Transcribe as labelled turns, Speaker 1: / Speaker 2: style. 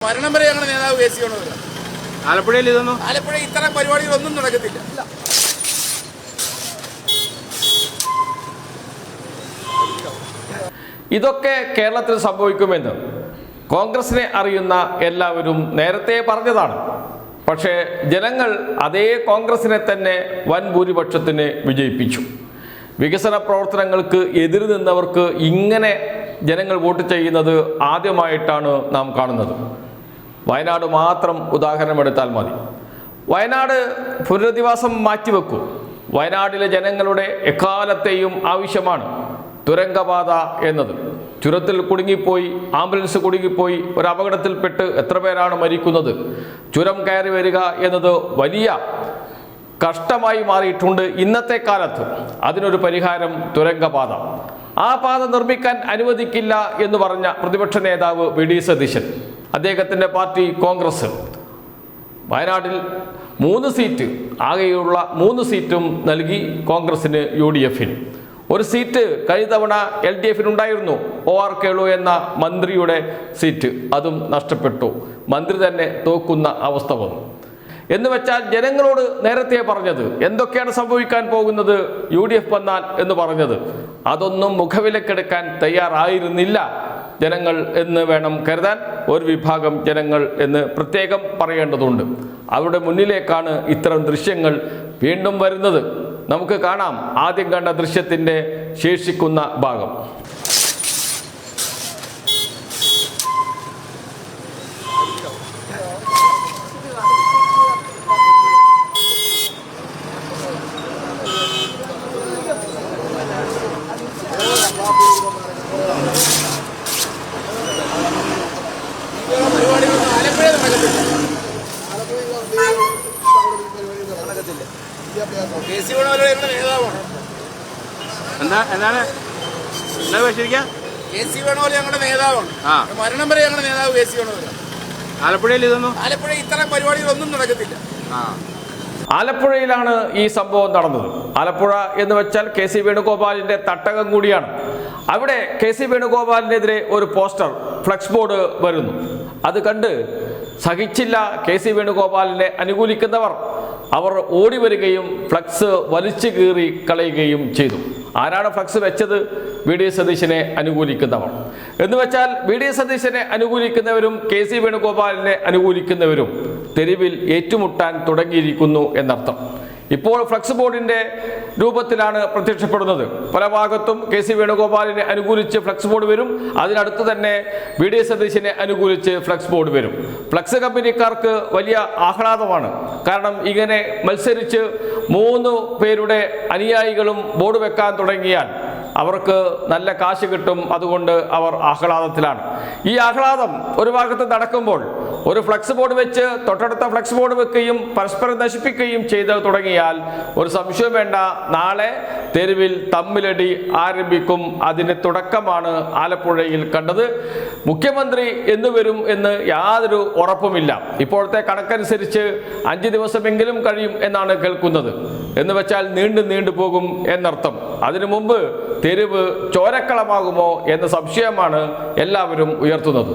Speaker 1: മരണം വരെ ഞങ്ങളുടെ നേതാവ് കെ സി വേണുഗോപാൽ.
Speaker 2: ആലപ്പുഴയിൽ
Speaker 1: ഇത്തരം പരിപാടികളൊന്നും നടക്കത്തില്ല.
Speaker 3: ഇതൊക്കെ കേരളത്തിൽ സംഭവിക്കുമെന്ന് കോൺഗ്രസിനെ അറിയുന്ന എല്ലാവരും നേരത്തെ പറഞ്ഞതാണ്. പക്ഷേ ജനങ്ങൾ അതേ കോൺഗ്രസിനെ തന്നെ വൻ ഭൂരിപക്ഷത്തിന് വിജയിപ്പിച്ചു. വികസന പ്രവർത്തനങ്ങൾക്ക് എതിര് നിന്നവർക്ക് ഇങ്ങനെ ജനങ്ങൾ വോട്ട് ചെയ്യുന്നത് ആദ്യമായിട്ടാണ് നാം കാണുന്നത്. വയനാട് മാത്രം ഉദാഹരണമെടുത്താൽ മതി. വയനാട് പുനരധിവാസം മാറ്റിവെക്കൂ. വയനാട്ടിലെ ജനങ്ങളുടെ എക്കാലത്തെയും ആവശ്യമാണ് തുരങ്കപാത എന്നത്. ചുരത്തിൽ കുടുങ്ങിപ്പോയി, ആംബുലൻസ് കുടുങ്ങിപ്പോയി, ഒരു അപകടത്തിൽപ്പെട്ട് എത്ര പേരാണ് മരിക്കുന്നത്. ചുരം കയറി വരിക എന്നത് വലിയ കഷ്ടമായി മാറിയിട്ടുണ്ട് ഇന്നത്തെ കാലത്ത്. അതിനൊരു പരിഹാരം തുരങ്കപാത. ആ പാത നിർമ്മിക്കാൻ അനുവദിക്കില്ല എന്ന് പറഞ്ഞ പ്രതിപക്ഷ നേതാവ് വി ഡി സതീശൻ, അദ്ദേഹത്തിൻ്റെ പാർട്ടി കോൺഗ്രസ്, വയനാട്ടിൽ 3 സീറ്റ്, ആകെയുള്ള 3 സീറ്റും നൽകി കോൺഗ്രസിന് UDF-ന്. ഒരു സീറ്റ് കഴിഞ്ഞ തവണ LDF-നുണ്ടായിരുന്നു, OR കേളു എന്ന മന്ത്രിയുടെ സീറ്റ്, അതും നഷ്ടപ്പെട്ടു. മന്ത്രി തന്നെ തോക്കുന്ന അവസ്ഥ വന്നു. എന്ന് വെച്ചാൽ ജനങ്ങളോട് നേരത്തെ പറഞ്ഞത് എന്തൊക്കെയാണ് സംഭവിക്കാൻ പോകുന്നത് UDF വന്നാൽ എന്ന് പറഞ്ഞത്, അതൊന്നും മുഖവിലക്കെടുക്കാൻ തയ്യാറായിരുന്നില്ല ജനങ്ങൾ എന്ന് വേണം കരുതാൻ. ഒരു വിഭാഗം ജനങ്ങൾ എന്ന് പ്രത്യേകം പറയേണ്ടതുണ്ട്. അവരുടെ മുന്നിലേക്കാണ് ഇത്തരം ദൃശ്യങ്ങൾ വീണ്ടും വരുന്നത്. നമുക്ക് കാണാം ആദ്യം കണ്ട ദൃശ്യത്തിൻ്റെ ശേഷിക്കുന്ന ഭാഗം.
Speaker 1: കെ സി വേണുഗോപാൽ ഞങ്ങളുടെ നേതാവാണ്. കെ സി വേണുഗോപാൽ ഞങ്ങളുടെ നേതാവാണ്. മരണം വരെ ഞങ്ങളുടെ നേതാവ് കെ സി വേണുഗോപാൽ.
Speaker 2: ആലപ്പുഴയിൽ
Speaker 1: ഇത്തരം പരിപാടികളൊന്നും നടക്കത്തില്ല.
Speaker 3: ആലപ്പുഴയിലാണ് ഈ സംഭവം നടന്നത്. ആലപ്പുഴ എന്ന് വെച്ചാൽ കെ സി വേണുഗോപാലിൻ്റെ തട്ടകം കൂടിയാണ്. അവിടെ കെ സി വേണുഗോപാലിനെതിരെ ഒരു പോസ്റ്റർ, ഫ്ലക്സ് ബോർഡ് വരുന്നു. അത് കണ്ട് സഹിച്ചില്ല കെ സി വേണുഗോപാലിനെ അനുകൂലിക്കുന്നവർ. അവർ ഓടി വരികയും ഫ്ലക്സ് വലിച്ചു കീറി കളയുകയും ചെയ്തു. ആരാണ് ഫ്ലക്സ് വെച്ചത്? വി ഡി സതീശനെ അനുകൂലിക്കുന്നവർ. എന്ന് വെച്ചാൽ വി ഡി സതീശനെ അനുകൂലിക്കുന്നവരും കെ സി വേണുഗോപാലിനെ അനുകൂലിക്കുന്നവരും തെരുവിൽ ഏറ്റുമുട്ടാൻ തുടങ്ങിയിരിക്കുന്നു എന്നർത്ഥം. ഇപ്പോൾ ഫ്ലക്സ് ബോർഡിൻ്റെ രൂപത്തിലാണ് പ്രത്യക്ഷപ്പെടുന്നത്. പല ഭാഗത്തും കെ സി വേണുഗോപാലിനെ അനുകൂലിച്ച് ഫ്ലക്സ് ബോർഡ് വരും, അതിനടുത്ത് തന്നെ വി ഡി സതീശനെ അനുകൂലിച്ച് ഫ്ലക്സ് ബോർഡ് വരും. ഫ്ലക്സ് കമ്പനിക്കാർക്ക് വലിയ ആഹ്ലാദമാണ്. കാരണം ഇങ്ങനെ മത്സരിച്ച് 3 പേരുടെ അനുയായികളും ബോർഡ് വെക്കാൻ തുടങ്ങിയാൽ അവർക്ക് നല്ല കാശ് കിട്ടും. അതുകൊണ്ട് അവർ ആഹ്ലാദത്തിലാണ്. ഈ ആഹ്ലാദം ഒരു ഭാഗത്ത് നടക്കുമ്പോൾ ഒരു ഫ്ലക്സ് ബോർഡ് വെച്ച് തൊട്ടടുത്ത ഫ്ലക്സ് ബോർഡ് വെക്കുകയും പരസ്പരം നശിപ്പിക്കുകയും ചെയ്ത് തുടങ്ങിയാൽ ഒരു സംശയം വേണ്ട, നാളെ തെരുവിൽ തമ്മിലടി ആരംഭിക്കും. അതിന് തുടക്കമാണ് ആലപ്പുഴയിൽ കണ്ടത്. മുഖ്യമന്ത്രി എന്ന് വരും എന്ന് യാതൊരു ഉറപ്പുമില്ല. ഇപ്പോഴത്തെ കണക്കനുസരിച്ച് 5 ദിവസമെങ്കിലും കഴിയും എന്നാണ് കേൾക്കുന്നത്. എന്ന് വെച്ചാൽ നീണ്ടു പോകും എന്നർത്ഥം. അതിനു മുമ്പ് തെരുവ് ചോരക്കളമാകുമോ എന്ന സംശയമാണ് എല്ലാവരും ഉയർത്തുന്നത്.